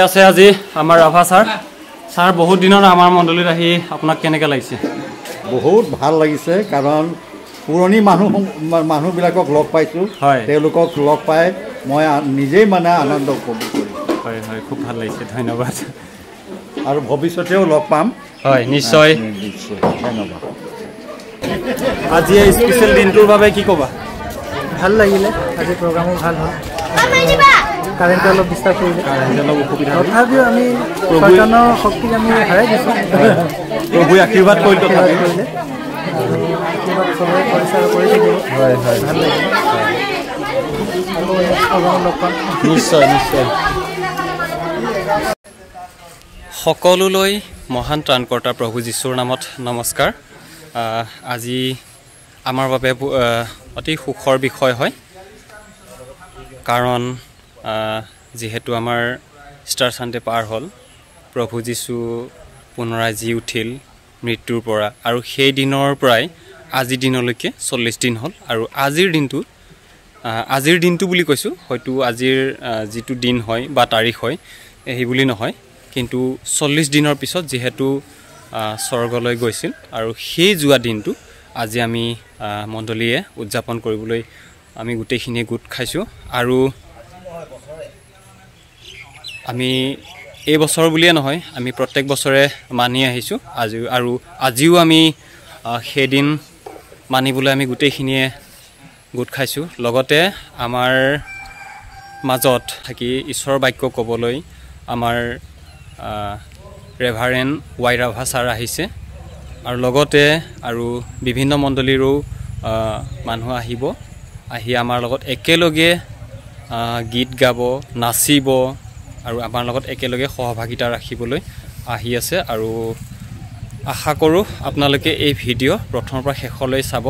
আছে আজি আমাৰ ৰাভা ছাৰ বহুত দিনৰ আমাৰ মণ্ডলীত আহি আপোনাক কেনেকৈ লাগিছে? বহুত ভাল লাগিছে কাৰণ পুৰণি মানুহবিলাকক লগ পাইছোঁ। তেওঁলোকক লগ পাই মই নিজেই মানে আনন্দ উপভোগ কৰিছোঁ। হয় হয়, খুব ভাল লাগিছে, ধন্যবাদ। আৰু ভৱিষ্যতেও লগ পাম। হয়, নিশ্চয় নিশ্চয়, ধন্যবাদ। আজি এই স্পেচিয়েল দিনটোৰ বাবে কি ক'বা? ভাল লাগিলে, আজি প্ৰগ্ৰামো ভাল হ'ল। কাৰেণ্টে অলপ ডিষ্টাৰ্ব কৰিলে, অলপ অসুবিধা, তথাপিও আমি চৈতন্যৰ শক্তিক আমি হেৰাই দিছোঁ। প্ৰভুৱে আশীৰ্বাদ কৰিলে, আশীৰ্বাদ চবৰে পৰিচাৰ কৰি থাকিব। হয় হয়, ভাল লাগিলে। লগ পাম নিশ্চয় নিশ্চয়। সকলোলৈ মহান ত্ৰাণকৰ্তা প্ৰভু যীশুৰ নামত নমস্কাৰ। আজি আমাৰ বাবে অতি সুখৰ বিষয় হয়, কাৰণ যিহেতু আমাৰ ষ্টাৰ ছানডে পাৰ হ'ল, প্ৰভু যীশু পুনৰাই জি উঠিল মৃত্যুৰ পৰা, আৰু সেই দিনৰ পৰাই আজিৰ দিনলৈকে 40 দিন হ'ল। আৰু আজিৰ দিনটো বুলি কৈছোঁ, হয়তো আজিৰ যিটো দিন হয় বা তাৰিখ হয় সেই বুলি নহয়, কিন্তু 40 দিনৰ পিছত যিহেতু স্বৰ্গলৈ গৈছিল, আৰু সেই যোৱা দিনটো আজি আমি মণ্ডলীয়ে উদযাপন কৰিবলৈ আমি গোটেইখিনিয়ে গোট খাইছোঁ। আৰু আমি এই বছৰ বুলিয়ে নহয়, আমি প্ৰত্যেক বছৰে মানি আহিছোঁ। আজিও আমি সেইদিন মানিবলৈ আমি গোটেইখিনিয়ে গোট খাইছোঁ। লগতে আমাৰ মাজত থাকি ঈশ্বৰৰ বাক্য ক'বলৈ আমাৰ ৰেভাৰেণ্ড ৱাই ৰাভা ছাৰ আহিছে, আৰু লগতে আৰু বিভিন্ন মণ্ডলীৰো মানুহ আহি আমাৰ লগত একেলগে গীত গাব, নাচিব, আৰু আমাৰ লগত একেলগে সহভাগিতা ৰাখিবলৈ আহি আছে। আৰু আশা কৰোঁ আপোনালোকে এই ভিডিঅ' প্ৰথমৰ পৰা শেষলৈ চাব,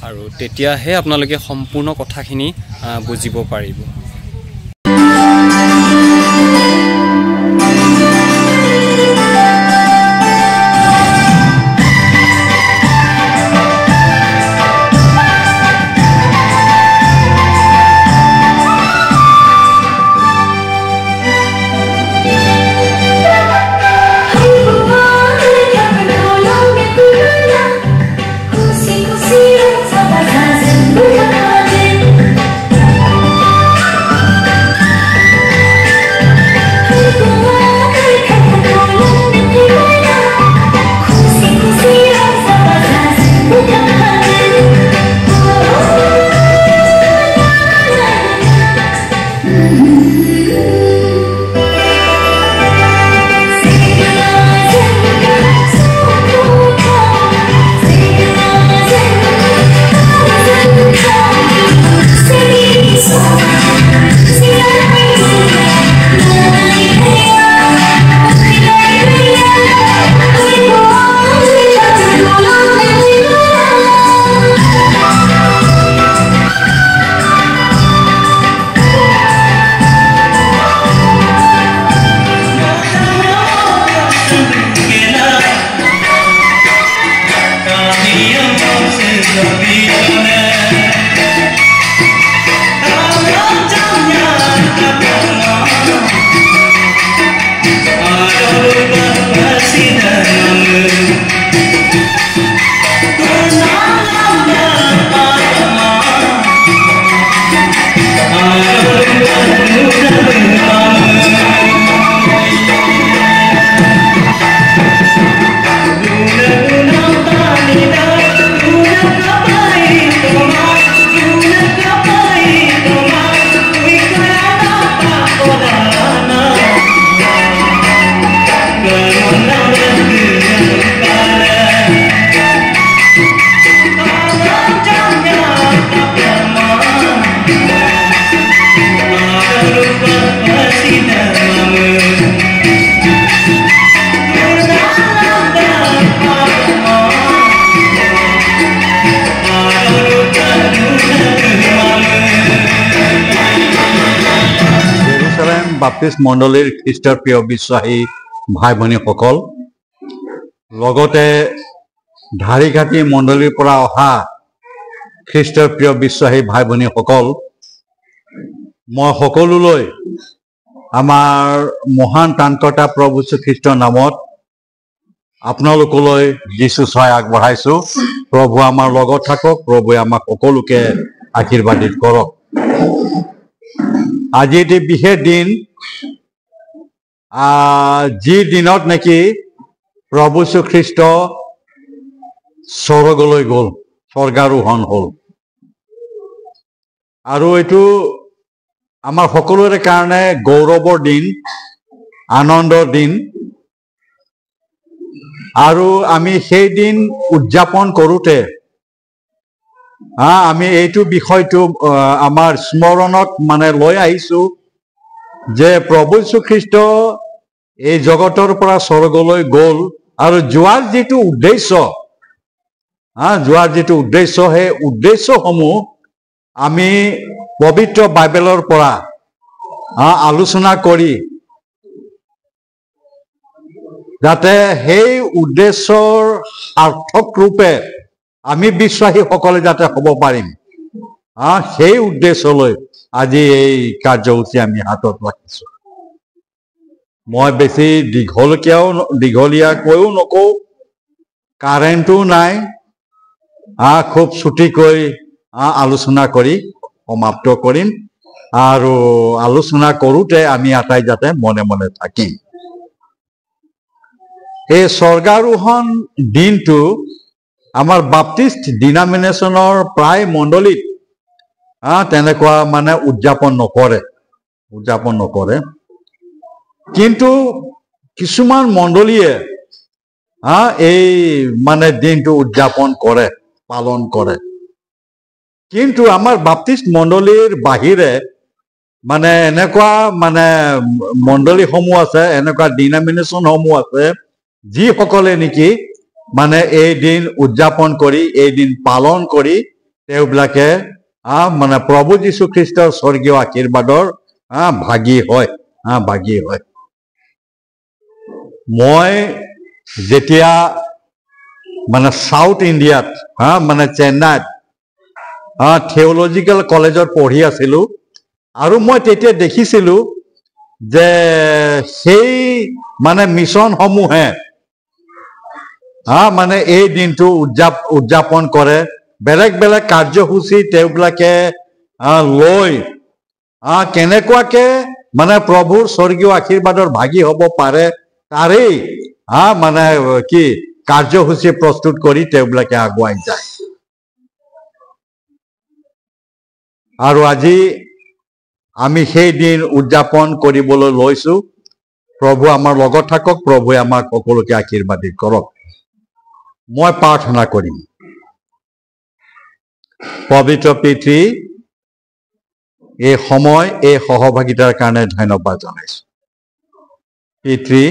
আৰু তেতিয়াহে আপোনালোকে সম্পূৰ্ণ কথাখিনি বুজিব পাৰিব। বাপ্তিষ্ট মণ্ডলীৰ খ্ৰীষ্টৰ প্ৰিয় বিশ্বাসী ভাই ভনীসকল, লগতে ধাৰিঘাটী মণ্ডলীৰ পৰা অহা খ্ৰীষ্টৰ প্ৰিয় বিশ্বাসী ভাই ভনীসকল, মই সকলোলৈ আমাৰ মহান ত্ৰাণকৰ্তা প্ৰভু যীশুখ্ৰীষ্টৰ নামত আপোনালোকলৈ যীশু ছয় আগবঢ়াইছোঁ। প্ৰভু আমাৰ লগত থাকক, প্ৰভুৱে আমাক সকলোকে আশীৰ্বাদিত কৰক। আজি এটি বিশেষ দিন, যি দিনত নেকি প্ৰভু যীশুখ্ৰীষ্ট স্বৰ্গলৈ গ'ল, স্বৰ্গাৰোহণ হ'ল। আৰু এইটো আমাৰ সকলোৰে কাৰণে গৌৰৱৰ দিন, আনন্দৰ দিন। আৰু আমি সেই দিন উদযাপন কৰোঁতে আমি এইটো বিষয়টো আমাৰ স্মৰণত লৈ আহিছোঁ যে প্ৰভু যীশুখ্ৰীষ্ট এই জগতৰ পৰা স্বৰ্গলৈ গ'ল, আৰু যোৱাৰ যিটো উদ্দেশ্য, সেই উদ্দেশ্যসমূহ আমি পবিত্ৰ বাইবেলৰ পৰা আলোচনা কৰি যাতে সেই উদ্দেশ্যৰ সাৰ্থক ৰূপে আমি বিশ্বাসীসকলে যাতে হ'ব পাৰিম, সেই উদ্দেশ্যলৈ আজি এই কাৰ্যসূচী আমি হাতত ৰাখিছোঁ। মই বেছি দীঘলীয়াকৈও নকওঁ, কাৰেণ্টো নাই, খুব ছুটিকৈ আলোচনা কৰি সমাপ্ত কৰিম। আৰু আলোচনা কৰোঁতে আমি আটাই যাতে মনে মনে থাকিম। এই স্বৰ্গাৰোহণ দিনটো আমাৰ বাপ্তিষ্ট ডিনমিনেশ্যনৰ প্ৰায় মণ্ডলীত তেনেকুৱা উদযাপন নকৰে। কিন্তু কিছুমান মণ্ডলীয়ে এই দিনটো উদযাপন কৰে, পালন কৰে। কিন্তু আমাৰ বাপ্তিষ্ট মণ্ডলীৰ বাহিৰে এনেকুৱা মণ্ডলীসমূহ আছে, এনেকুৱা ডিনমিনেশ্যনসমূহ আছে, যিসকলে নেকি এই দিন উদযাপন কৰি, এই দিন পালন কৰি তেওঁবিলাকে প্ৰভু যীশুখ্ৰীষ্টৰ স্বৰ্গীয় আশীৰ্বাদৰ ভাগী হয়। মই যেতিয়া সাউথ ইণ্ডিয়াত চেন্নাইত থিঅলজিকেল কলেজত পঢ়ি আছিলোঁ, আৰু মই তেতিয়া দেখিছিলোঁ যে সেই মিছনসমূহে এই দিনটো উদযাপন কৰে। বেলেগ বেলেগ কাৰ্যসূচী তেওঁবিলাকে লৈ কেনেকুৱাকে প্ৰভুৰ স্বৰ্গীয় আশীৰ্বাদৰ ভাগী হ'ব পাৰে তাৰেই কাৰ্যসূচী প্ৰস্তুত কৰি তেওঁবিলাকে আগুৱাই যায়। আৰু আজি আমি সেই দিন উদযাপন কৰিবলৈ লৈছোঁ। প্ৰভু আমাৰ লগত থাকক, প্ৰভুৱে আমাক সকলোকে আশীৰ্বাদিত কৰক। মই প্ৰাৰ্থনা কৰিম। পবিত্ৰ পিতৃ, এই সময়, এই সহভাগিতাৰ কাৰণে ধন্যবাদ জনাইছোঁ। পিতৃ,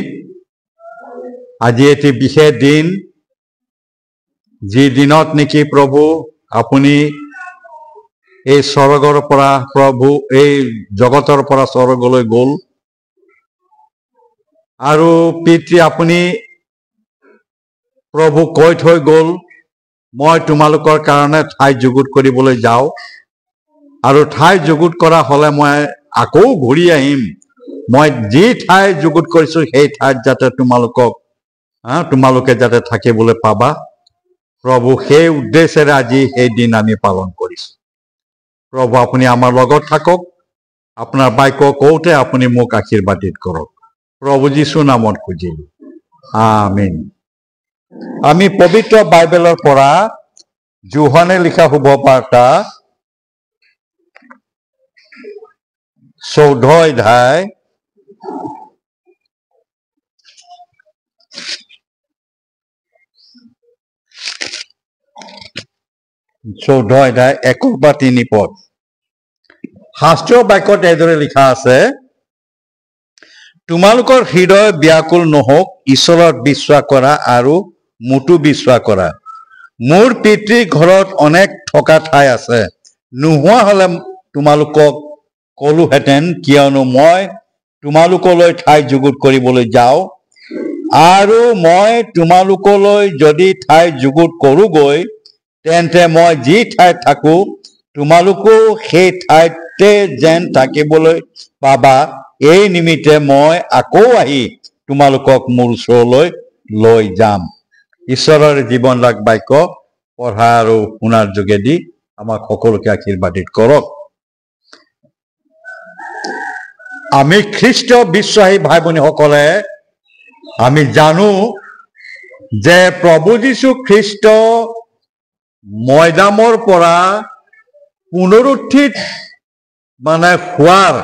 আজি এটি বিশেষ দিন, যি দিনত নেকি প্ৰভু আপুনি এই স্বৰ্গৰ পৰা, প্ৰভু এই জগতৰ পৰা স্বৰ্গলৈ গ'ল। আৰু পিতৃ, আপুনি প্ৰভু কৈ থৈ গ'ল, মই তোমালোকৰ কাৰণে ঠাই যুগুত কৰিবলৈ যাওঁ, আৰু ঠাই যুগুত কৰা হ'লে মই আকৌ ঘূৰি আহিম। মই যি ঠাই যুগুত কৰিছোঁ সেই ঠাইত যাতে তোমালোকে যাতে থাকিবলৈ পাবা। প্ৰভু, সেই উদ্দেশ্যেৰে আজি সেই দিন আমি পালন কৰিছোঁ। প্ৰভু, আপুনি আমাৰ লগত থাকক, আপোনাৰ বাক্য কওঁতে আপুনি মোক আশীৰ্বাদিত কৰক। প্ৰভু যীশুৰ নামত খুজিলোঁ, আমেন। আমি পবিত্ৰ বাইবেলৰ পৰা যোহানে লিখা শুভবাৰ্তা 14 অধ্যায় 1-3 পদ। শাস্ত্ৰীয় বাক্যত এইদৰে লিখা আছে, তোমালোকৰ হৃদয় ব্যাকুল নহওক, ঈশ্বৰৰ বিশ্বাস কৰা আৰু মোতো বিশ্বাস কৰা। মোৰ পিতৃৰ ঘৰত অনেক থকা ঠাই আছে, নোহোৱা হ'লে তোমালোকক ক'লোহেঁতেন, কিয়নো মই তোমালোকলৈ ঠাই যুগুত কৰিবলৈ যাওঁ আৰু মই তোমালোকলৈ যদি ঠাই যুগুত কৰোঁগৈ তেন্তে মই যি ঠাইত থাকোঁ তোমালোকো সেই ঠাইতে যেন থাকিবলৈ পাবা এই নিমিত্তে মই আকৌ আহি তোমালোকক মোৰ ওচৰলৈ লৈ যাম। ঈশ্বৰৰ জীৱনলাগ বাক্য পঢ়া আৰু শুনাৰ যোগেদি আমাক সকলোকে আশীৰ্বাদিত কৰক। আমি খ্ৰীষ্ট বিশ্বাসী ভাই ভনীসকলে আমি জানো যে প্ৰভু যীশু খ্ৰীষ্ট মৈদামৰ পৰা পুনৰুত্থিত হোৱাৰ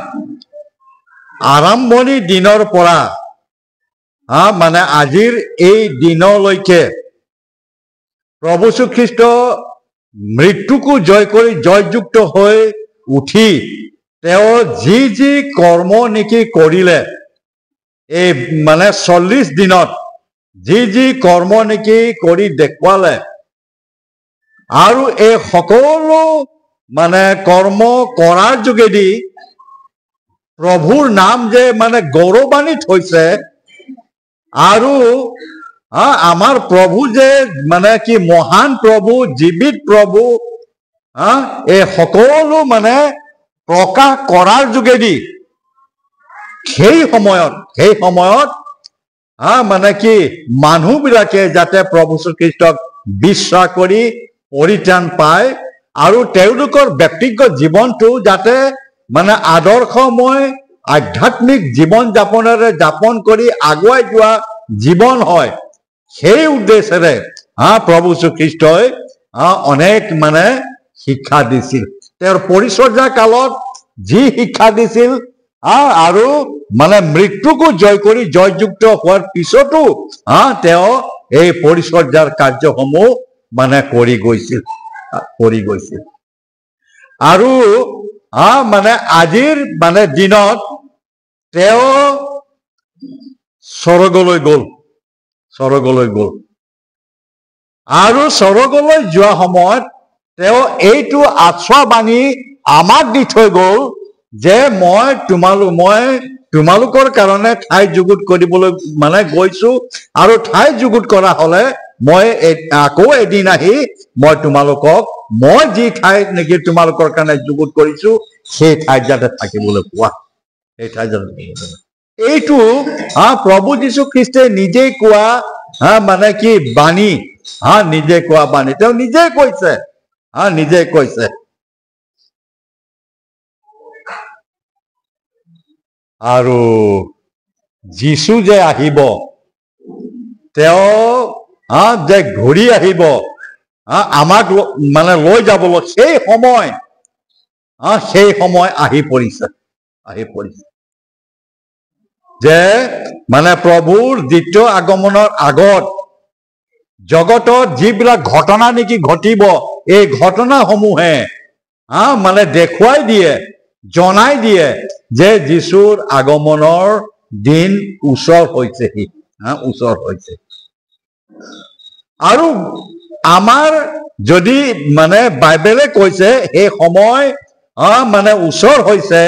আৰম্ভণি দিনৰ পৰা আজিৰ এই দিনলৈকে প্ৰভু যীশু খ্ৰীষ্ট মৃত্যুকো জয় কৰি জয়যুক্ত হৈ উঠি তেওঁ যি যি কৰ্ম নেকি কৰিলে এই 40 দিনত যি যি কৰ্ম নেকি কৰি দেখুৱালে আৰু এই সকলো কৰ্ম কৰাৰ যোগেদি প্ৰভুৰ নাম যে গৌৰৱান্বিত হৈছে আৰু আমাৰ প্ৰভু যে কি মহান প্ৰভু জীৱিত প্ৰভু এই সকলো প্ৰকাশ কৰাৰ যোগেদি সেই সময়ত কি মানুহবিলাকে যাতে প্ৰভু শ্ৰীকৃষ্ণক বিশ্বাস কৰি পৰিত্ৰাণ পায় আৰু তেওঁলোকৰ ব্যক্তিগত জীৱনটো যাতে আদৰ্শময় আধ্যাত্মিক জীৱন যাপন কৰি আগুৱাই যোৱা জীৱন হয় সেই উদ্দেশ্যেৰে প্ৰভু শ্ৰীকৃষ্ণই অনেক শিক্ষা দিছিল। তেওঁৰ পৰিচৰ্যা কালত যি শিক্ষা দিছিল আৰু মৃত্যুকো জয় কৰি জয়যুক্ত হোৱাৰ পিছতো তেওঁ এই পৰিচৰ্যাৰ কাৰ্যসমূহ কৰি গৈছিল আৰু আজিৰ দিনত তেওঁ স্বৰ্গলৈ গ'ল আৰু স্বৰ্গলৈ যোৱা সময়ত তেওঁ এইটো আশ্বাসবাণী আমাক দি থৈ গ'ল যে মই তোমালোকৰ কাৰণে ঠাই যুগুত কৰিবলৈ গৈছো আৰু ঠাই যুগুত কৰা হলে মই আকৌ এদিন আহি মই তোমালোকক মই যি ঠাই নেকি তোমালোকৰ কাৰণে যুগুত কৰিছো সেই ঠাইত যাতে থাকিবলৈ পোৱা সেই ঠাইত যাতে এইটো প্ৰভু যীশু খ্ৰীষ্টে নিজে কোৱা কি বাণী নিজে কোৱা বাণী তেওঁ নিজে কৈছে আৰু যীশু যে আহিব তেওঁ যে ঘূৰি আহিব আমাক লৈ যাবলৈ সেই সময় আহি পৰিছে যে প্ৰভুৰ দ্বিতীয় আগমনৰ আগত জগতত যিবিলাক ঘটনা নেকি ঘটিব এই ঘটনাসমূহে দেখুৱাই দিয়ে জনাই দিয়ে যে যীশুৰ আগমনৰ দিন ওচৰ হৈছেহি আৰু আমাৰ যদি বাইবেলে কৈছে সেই সময় ওচৰ হৈছে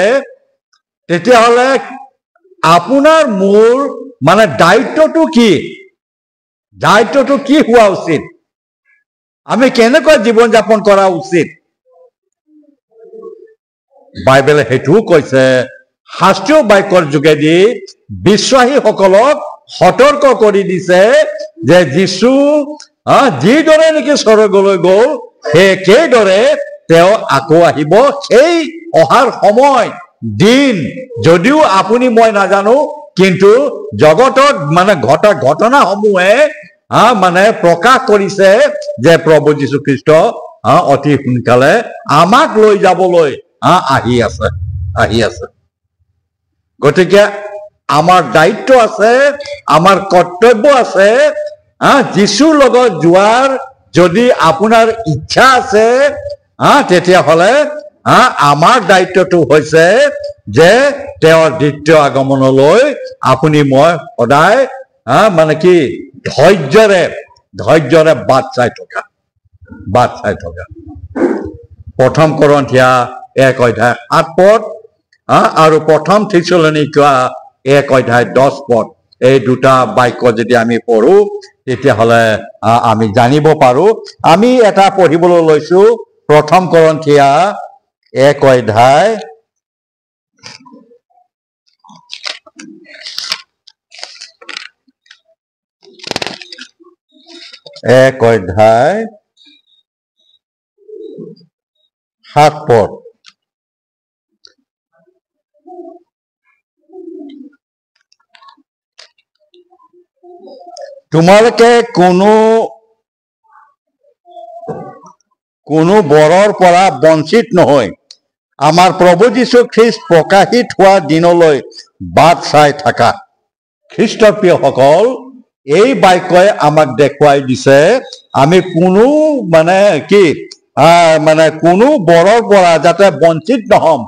তেতিয়াহ'লে আপোনাৰ মোৰ দায়িত্বটো কি হোৱা উচিত আমি কেনেকৈ জীৱন যাপন কৰা উচিত বাইবেলে সেইটোও কৈছে শাস্ত্ৰীয় বাক্যৰ যোগেদি বিশ্বাসীসকলক সতৰ্ক কৰি দিছে যে যীশু যিদৰে নেকি স্বৰ্গলৈ গ'ল সেইদৰে তেওঁ আকৌ আহিব সেই অহাৰ সময় দিন যদিও আপুনি মই নাজানো কিন্তু জগতত ঘটা ঘটনাসমূহে প্ৰকাশ কৰিছে যে প্ৰভু যীশু খ্ৰীষ্ট অতি সোনকালে আমাক লৈ যাবলৈ আহি আছে গতিকে আমাৰ দায়িত্ব আছে আমাৰ কৰ্তব্য আছে যীশুৰ লগত যোৱাৰ যদি আপোনাৰ ইচ্ছা আছে তেতিয়াহ'লে আমাৰ দায়িত্বটো হৈছে যে তেওঁৰ দ্বিতীয় আগমনলৈ আপুনি মই সদায় কি ধৈৰ্যৰে বাট চাই থকা প্ৰথম কৰিন্থিয়া 1 অধ্যায় 7 পদ আৰু প্ৰথম থিছালনিকা 1 অধ্যায় 10 পদ এই দুটা বাক্য যদি আমি পঢ়ো তেতিয়াহ'লে আমি জানিব পাৰো। আমি এটা পঢ়িবলৈ লৈছো প্ৰথম কৰিন্থিয়া 1 অধ্যায় 7 পদ। তোমালোকে কোনো বৰৰ পৰা বঞ্চিত নহয়, আমাৰ প্ৰভু যীশু খ্ৰীষ্ট প্ৰকাশিত হোৱা দিনলৈ বাট চাই থাকা। খ্ৰীষ্টৰ প্ৰিয়সকল, এই বাক্যই আমাক দেখুৱাই দিছে আমি কোনো কোনো বৰৰ পৰা যাতে বঞ্চিত নহম,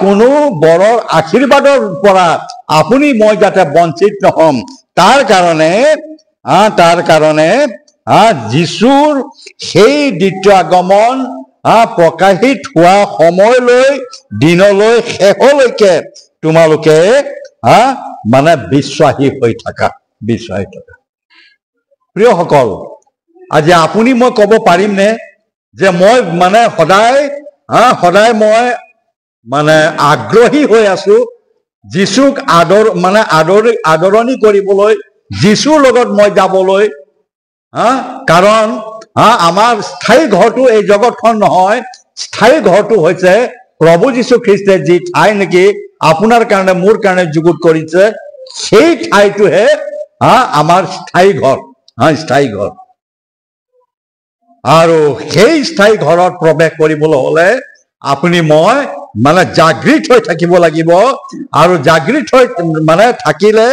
কোনো বৰৰ আশীৰ্বাদৰ পৰা আপুনি মই যাতে বঞ্চিত নহম, তাৰ কাৰণে যীশুৰ সেই দ্বিতীয় আগমন প্ৰকাশিত হোৱা সময়লৈ দিনলৈ শেষলৈকে তোমালোকে বিশ্বাসী হৈ থাকা। প্ৰিয়সকল, আজি আপুনি মই ক'ব পাৰিমনে যে মই সদায় মই আগ্ৰহী হৈ আছো যীশুক আদৰণি কৰিবলৈ, যীশুৰ লগত মই যাবলৈ? কাৰণ আমাৰ স্থায়ী ঘৰটো এই জগতখন নহয়, স্থায়ী ঘৰটো হৈছে প্ৰভু যীশু খ্ৰীষ্টে যি ঠাই নেকি আপোনাৰ কাৰণে মোৰ কাৰণে যুগুত কৰিছে, সেই ঠাইটোহে আমাৰ স্থায়ী ঘৰ। স্থায়ী ঘৰ। আৰু সেই স্থায়ী ঘৰত প্ৰৱেশ কৰিবলৈ হলে আপুনি মই জাগৃত হৈ থাকিব লাগিব। আৰু জাগৃত হৈ থাকিলে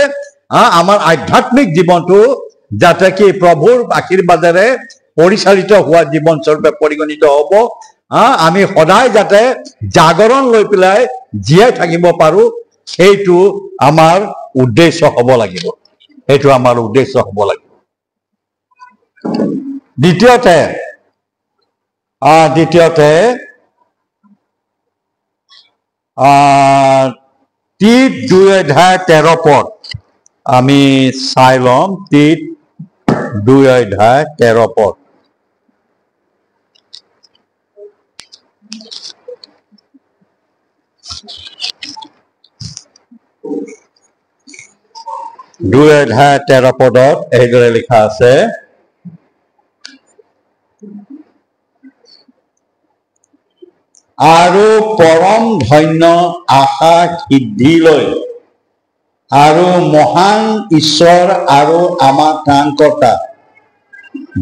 আমাৰ আধ্যাত্মিক জীৱনটো যাতে কি প্ৰভুৰ আশীৰ্বাদেৰে পৰিচালিত হোৱা জীৱন স্বৰূপে পৰিগণিত হ'ব। আমি সদায় যাতে জাগৰণ লৈ পেলাই জীয়াই থাকিব পাৰো, সেইটো আমাৰ উদ্দেশ্য হ'ব লাগিব। দ্বিতীয়তে তীত 2 অধ্যায় 13 পদ আমি চাই ল'ম। তীত 2 অধ্যায় 13 পদ। পদত এইদৰে লিখা আছে, আৰু পৰম ধন্য আশা সিদ্ধিলৈ আৰু মহান ঈশ্বৰ আৰু আমাৰ ত্ৰাণকৰ্তা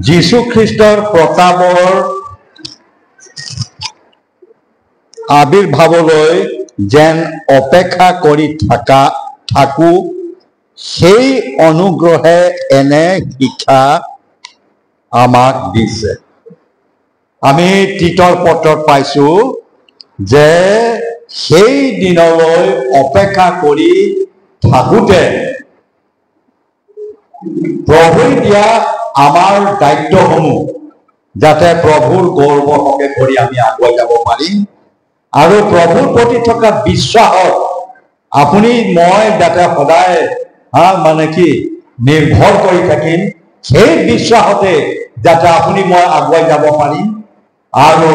যীশু খ্ৰীষ্টৰ প্ৰতাপৰ আবিৰ্ভাৱলৈ যেন অপেক্ষা কৰি থাকো, সেই অনুগ্ৰহে এনে শিক্ষা আমাক দিছে। আমি তীতৰ পত্ৰত পাইছো যে সেই দিনলৈ অপেক্ষা কৰি থাকোঁতে প্ৰভুই দিয়া আমাৰ দায়িত্বসমূহ যাতে প্ৰভুৰ গৌৰৱৰ হকে কৰি আমি আগুৱাই যাব পাৰিম। আৰু প্ৰভুৰ প্ৰতি থকা বিশ্বাসত আপুনি মই যাতে সদায় নিৰ্ভৰ কৰি থাকিম, সেই বিশ্বাসতে যাতে আপুনি মই আগুৱাই যাব পাৰিম। আৰু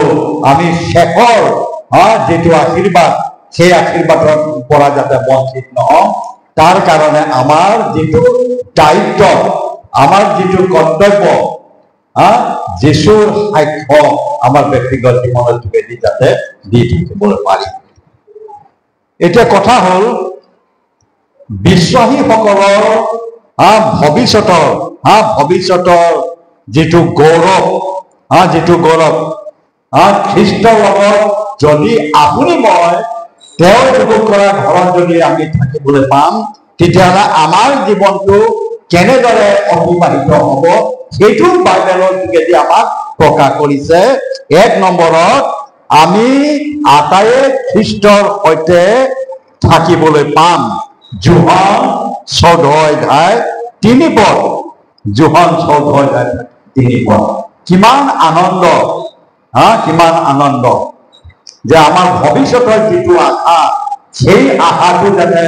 আমি শেষৰ যিটো আশীৰ্বাদ, সেই আশীৰ্বাদৰ পৰা যাতে বঞ্চিত নহওঁ, তাৰ কাৰণে আমাৰ যিটো দায়িত্ব, আমাৰ যিটো কৰ্তব্য, যীশুৰ সাক্ষ্য আমাৰ ব্যক্তিগত জীৱনৰ যোগেদি যাতে দি থাকিবলৈ পাৰি। এতিয়া কথা হ'ল, বিশ্বাসীসকলৰ ভৱিষ্যতৰ যিটো গৌৰৱ, খ্ৰীষ্টৰ লগত যদি আপুনি মই তেওঁৰ যুগুত কৰা ঘৰত যদি আমি থাকিবলৈ পাম, তেতিয়াহ'লে আমাৰ জীৱনটো কেনেদৰে অতিবাহিত হ'ব সেইটো বাইবেলৰ যোগেদি আমাক প্ৰকাশ কৰিছে। 1 নম্বৰত আমি আটায়ে খ্ৰীষ্টৰ সৈতে থাকিবলৈ পাম। যোহান 14 অধ্যায় 3 পদ। যোহান 14 অধ্যায় 3 পদ। কিমান আনন্দ যে আমাৰ ভৱিষ্যতৰ যিটো আশা, সেই আশাটো যাতে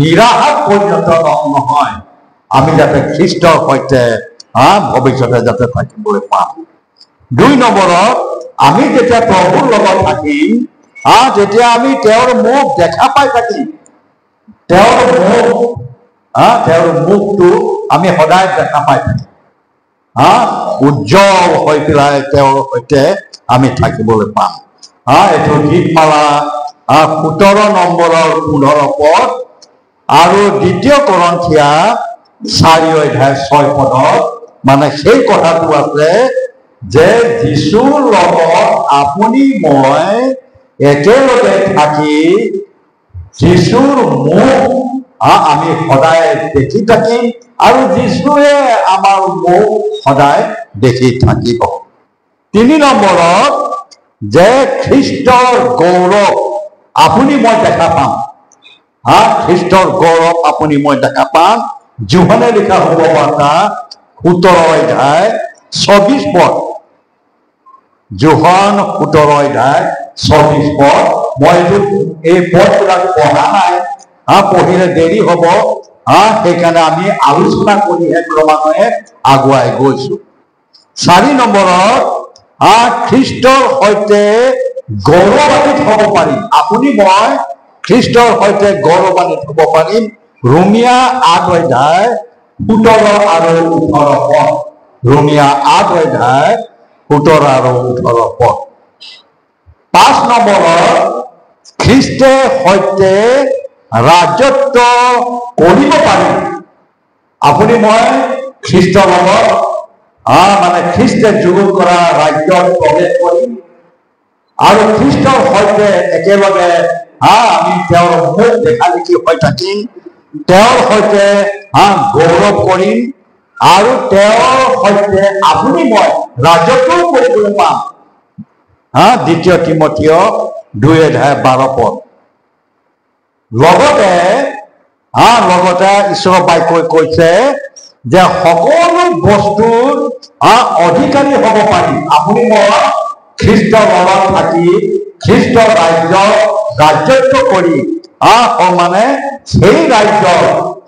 নিৰাশাত পৰিণত নহয়, আমি যাতে খ্ৰীষ্টৰ সৈতে ভৱিষ্যতে যাতে থাকিবলৈ পাওঁ। 2 নম্বৰত, আমি যেতিয়া প্ৰভুৰ লগত থাকিম, যেতিয়া আমি তেওঁৰ মুখ দেখা পাই থাকিম, তেওঁৰ মুখটো আমি সদায় দেখা পাই থাকিম, উজ্জ্বল হৈ পেলাই তেওঁৰ সৈতে আমি থাকিবলৈ পাম। এইটো গীতমালা 17 নম্বৰৰ 15 পদ আৰু 2 কৰন্থিয়া 4 অধ্যায় 6 পদত মানে সেই কথাটো আছে যে যীশুৰ লগত আপুনি মই একেলগে থাকি যীশুৰ মুখ আমি সদায় দেখি থাকিম আৰু যীশুৱে আমাৰ মুখ সদায় দেখি থাকিব। 3 নম্বৰত, যে খ্ৰীষ্টৰ গৌৰৱ আপুনি মই দেখা পাম। খ্ৰীষ্টৰ গৌৰৱ আপুনি মই দেখা পাম। যোহানে লিখা শুভবাৰ্তা 17 অধ্যায় 24 পদ। যোহান 17 অধ্যায় 24 পদ। মই এই পদবিলাক পঢ়া নাই, পঢ়িলে দেৰি হ'ব, সেইকাৰণে আমি আলোচনা কৰিহে ক্ৰমান্বয়ে আগুৱাই গৈছো। 4 নম্বৰত, খ্ৰীষ্টৰ সৈতে গৌৰৱান্বিত হ'ব পাৰিম। আপুনি মই খ্ৰীষ্টৰ সৈতে গৌৰৱান্বিত হ'ব পাৰিম। ৰোমিয়া 8 অধ্যায় 17 আৰু 18 পদ। ৰোমিয়া 8 অধ্যায় 17 আৰু 18 পদ। 5 নম্বৰত, খ্ৰীষ্টে সৈতে ৰাজত্ব কৰিব পাৰিম। আপুনি মই খ্ৰীষ্টৰ লগত মানে খ্ৰীষ্টে যুগুত কৰা ৰাজ্যত প্ৰৱেশ কৰিম আৰু খ্ৰীষ্টৰ সৈতে একেলগে আমি তেওঁৰ মুখ দেখা দেখি হৈ থাকিম, তেওঁৰ সৈতে গৌৰৱ কৰিম আৰু তেওঁৰ সৈতে আপুনি মই ৰাজত্বও কৰিবলৈ পাম। 2 তিমথিয় 2 অধ্যায় 12 পদ। লগতে ঈশ্বৰৰ বাক্যই কৈছে যে সকলো বস্তুৰ অধিকাৰী হ'ব পাৰিম। আপুনি মই খ্ৰীষ্টৰ লগত থাকি খ্ৰীষ্টৰ ৰাজত্ব কৰি মানে সেই ৰাজ্যৰ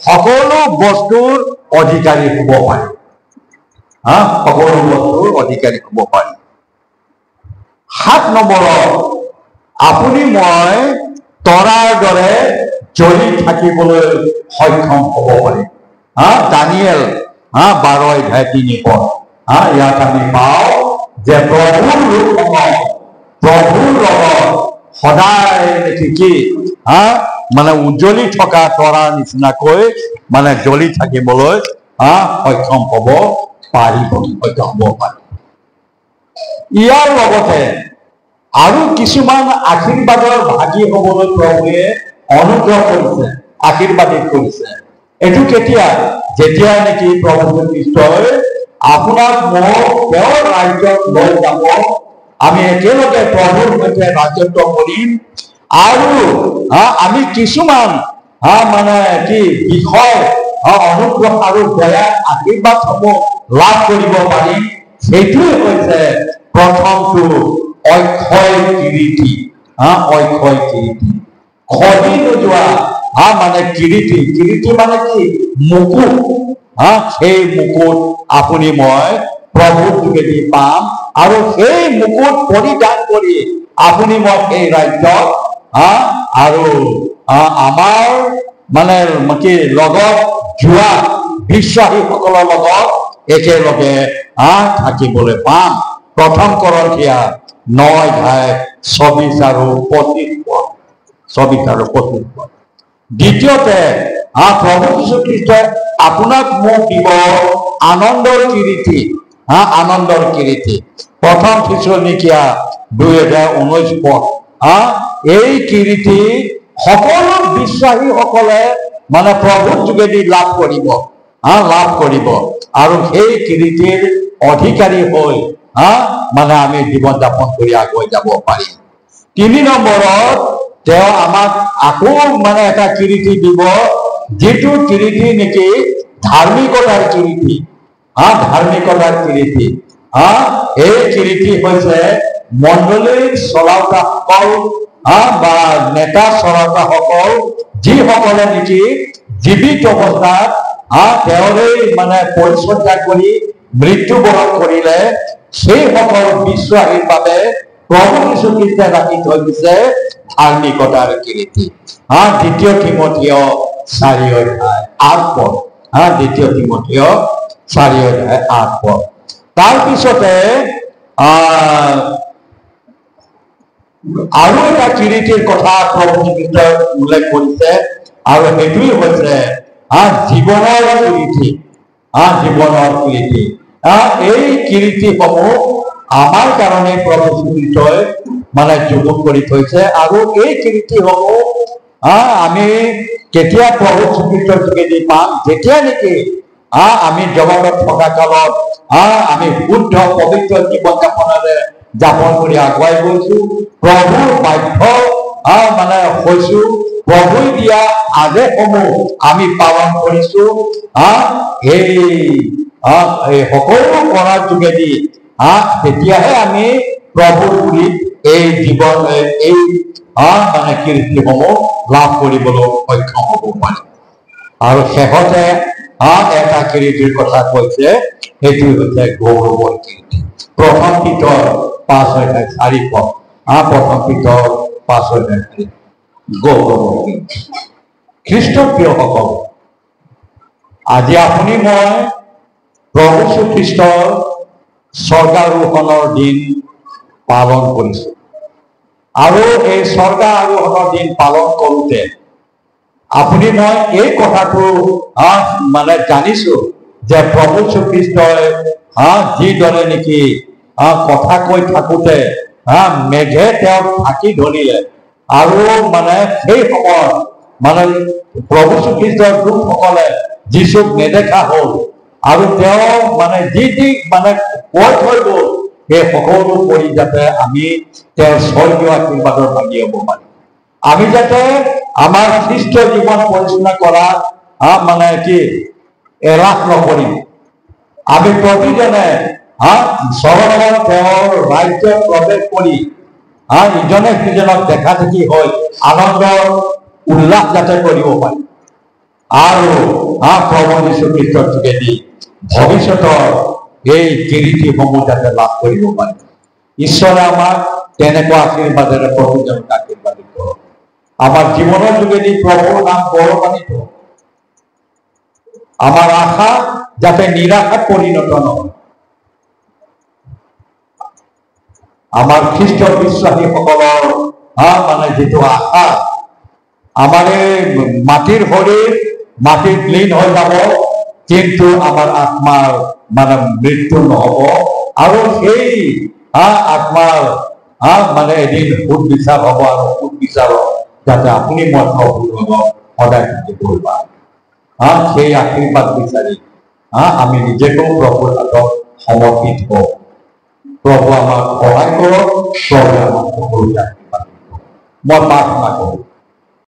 সকলো বস্তুৰ অধিকাৰী হ'ব পাৰিম। সকলো বস্তুৰ অধিকাৰী হ'ব পাৰিম। 7 নম্বৰত, আপুনি মই তৰাৰ দৰে জ্বলি থাকিবলৈ সক্ষম হ'ব পাৰিম। দানিয়েল 12 অধ্যায় 3 পদ। ইয়াত আমি পাওঁ যে প্ৰভুৰ লোকসকল প্ৰভুৰ লগত সদায় কি মানে উজ্বলি থকা তৰাৰ নিচিনাকৈ মানে জ্বলি থাকিবলৈ সক্ষম হ'ব পাৰিব। ইয়াৰ লগতে আৰু কিছুমান আশীৰ্বাদৰ ভাগি হ'বলৈ প্ৰভুৱে অনুগ্ৰহ কৰিছে, আশীৰ্বাদিত কৰিছে। এইটো কেতিয়া? যেতিয়া নেকি প্ৰভু খ্ৰীষ্টই আপোনাক মোক তেওঁৰ ৰাজ্যত লৈ যাব, আমি একেলগে প্ৰভুৰ সৈতে ৰাজত্ব কৰিম আৰু আমি কিছুমান মানে কি বিষয় অনুগ্ৰহ আৰু দয়া আশীৰ্বাদসমূহ লাভ কৰিব পাৰিম। সেইটোৱে হৈছে প্ৰথমটো অক্ষয় কিৰীটি। অক্ষয় কিৰীটি, খহি নোযোৱা মানে কিৰীটি। কিৰীটি মানে কি? মুকুট। সেই মুকুট আপুনি মই প্ৰভুৰ যোগেদি পাম আৰু সেই মুকুট পৰিধান কৰি আপুনি মই সেই ৰাজ্যত আৰু আমাৰ মানে কি লগত যোৱা বিশ্বাসীসকলৰ লগত একেলগে থাকিবলৈ পাম। 1 কৰন্থিয়া 9 অধ্যায় 24 আৰু 25 পদ। 24 আৰু 25 পদ। দ্বিতীয়তে, প্ৰভু যীশু খ্ৰীষ্টই আপোনাক মোক দিব আনন্দৰ কিৰীটি। আনন্দৰ কিৰীটি। 1 থেছালনিকিয়া 2 অধ্যায় 19 পদ। এই কিৰীটি সকলো বিশ্বাসীসকলে মানে প্ৰভুৰ যোগেদি লাভ কৰিব আৰু সেই কিৰীটিৰ অধিকাৰী হৈ মানে আমি জীৱন যাপন কৰি আগুৱাই যাব পাৰিম। 3 নম্বৰত, তেওঁ আমাক আকৌ মানে এটা কিৰীটি দিব, যিটো কিৰীটি নেকি ধাৰ্মিকতাৰ কিৰীটি। ধাৰ্মিকতাৰ কিৰীটি। এই কিৰীটি হৈছে মণ্ডলীৰ চলাওঁতাসকল বা নেতা চৰকাসকল যিসকলে নেকি জীৱিত অৱস্থাত তেওঁৰেই মানে পৰিচৰ্যা কৰি মৃত্যুবৰণ কৰিলে, সেইসকল বিশ্বাসীৰ বাবে প্ৰভু যীশু খ্ৰীষ্টে ৰাখি থৈ দিছে ধাৰ্মিকতাৰ কীৰ্তি। দ্বিতীয় তিমথিয় 4:8 দ্বিতীয় তিমথিয় 4:8। তাৰপিছতে আৰু এটা কীৰ্তিৰ কথা প্ৰভু যীশুৱে উল্লেখ কৰিছে, আৰু সেইটোৱেই হৈছে জীৱনৰ কীৰ্তি। জীৱনৰ কীৰ্তি, এই কীৰ্তিসমূহ আমাৰ কাৰণে প্ৰভু যীশুৱে মানে যুগুত কৰি থৈছে। আৰু এই কীৰ্তিসমূহ আমি কেতিয়া প্ৰভু যীশুৰ যোগেদি পাম? যেতিয়া নেকি আমি জগতত থকা কালত আমি শুদ্ধ পবিত্ৰ জীৱন যাপন কৰি আগুৱাই গৈছো, প্ৰভুৰ বাধ্য মানে হৈছো, প্ৰভুই দিয়া আদেশসমূহ আমি পালন কৰিছো। এই সকলো কৰাৰ যোগেদি তেতিয়াহে আমি প্ৰভুৰ গুৰিত এই জীৱন এই মানে কীৰ্তিসমূহ লাভ কৰিবলৈ সক্ষম হ'ব পাৰে। আৰু শেষতে এটা কীৰ্তিৰ কথা কৈছে, সেইটো হৈছে গৌৰৱৰ কীৰ্তি। প্ৰথম পিতৰ 5:4। প্ৰথম পিতৰ 5:4 গৌৰৱৰ কীৰ্তি। খ্ৰীষ্টপ্ৰিয়সকল, আজি আপুনি মই প্ৰভু যীশুখ্ৰীষ্টৰ স্বৰ্গাৰোহণৰ দিন পালন কৰিছো। আৰু এই স্বৰ্গাৰোহণৰ দিন পালন কৰোঁতে আপুনি মই এই কথাটো মানে জানিছো যে প্ৰভু যীশুখ্ৰীষ্টই যিদৰে নেকি কথা কৈ থাকোঁতে মেঘে তেওঁক ঢাকি ধৰিলে, আৰু মানে সেই সময়ত মানে প্ৰভু যীশুখ্ৰীষ্টৰ দূতসকলে যীশুক নেদেখা হ'ল, আৰু তেওঁ মানে যি মানে কৈ থৈ গ'ল, সেই সকলো কৰি যাতে আমি তেওঁৰ স্বৰ্গীয় আশীৰ্বাদৰ ভাগি হ'ব পাৰিম। আমি যাতে আমাৰ খ্ৰীষ্ট জীৱন পৰিচালনা কৰা মানে কি এলাহ নকৰিম। আমি প্ৰতিজনে চৰণৰ তেওঁৰ ৰাজ্যত প্ৰৱেশ কৰি ইজনে সিজনক দেখা দেখি হৈ আনন্দ উল্লাস যাতে কৰিব পাৰি, আৰু প্ৰভু যীশু খ্ৰীষ্টৰ যোগেদি ভৱিষ্যতৰ এই কীৰ্তিসমূহ যাতে লাভ কৰিব পাৰি। ঈশ্বৰে আমাক তেনেকুৱা আশীৰ্বাদেৰে প্ৰতিজনক আশীৰ্বাদিত কৰক। আমাৰ জীৱনৰ যোগেদি প্ৰভুৰ নাম গৌৰৱান্বিত হওক। আমাৰ আশা যাতে নিৰাশাত পৰিণত নহয়। আমাৰ খ্ৰীষ্ট বিশ্বাসীসকলৰ মানে যিটো আশা, আমাৰ এই মাটিৰ শৰীৰ মাটিত লীন হৈ যাব, কিন্তু আমাৰ আত্মাৰ মানে মৃত্যু নহ'ব, আৰু সেই আত্মাৰ মানে এদিন সুদবিচাৰ হ'ব, আৰু সুদবিচাৰত যাতে আপুনি মই প্ৰভুৰ লগত সদায় থাকিব পাৰোঁ। সেই আশীৰ্বাদ বিচাৰি আমি নিজেও প্ৰভুৰ হাতত সমৰ্পিত হওঁ। প্ৰভু আমাক সহায় কৰক, প্ৰভু আমাক সকলোকে আশীৰ্বাদ কৰক। মই প্ৰাৰ্থনা কৰোঁ।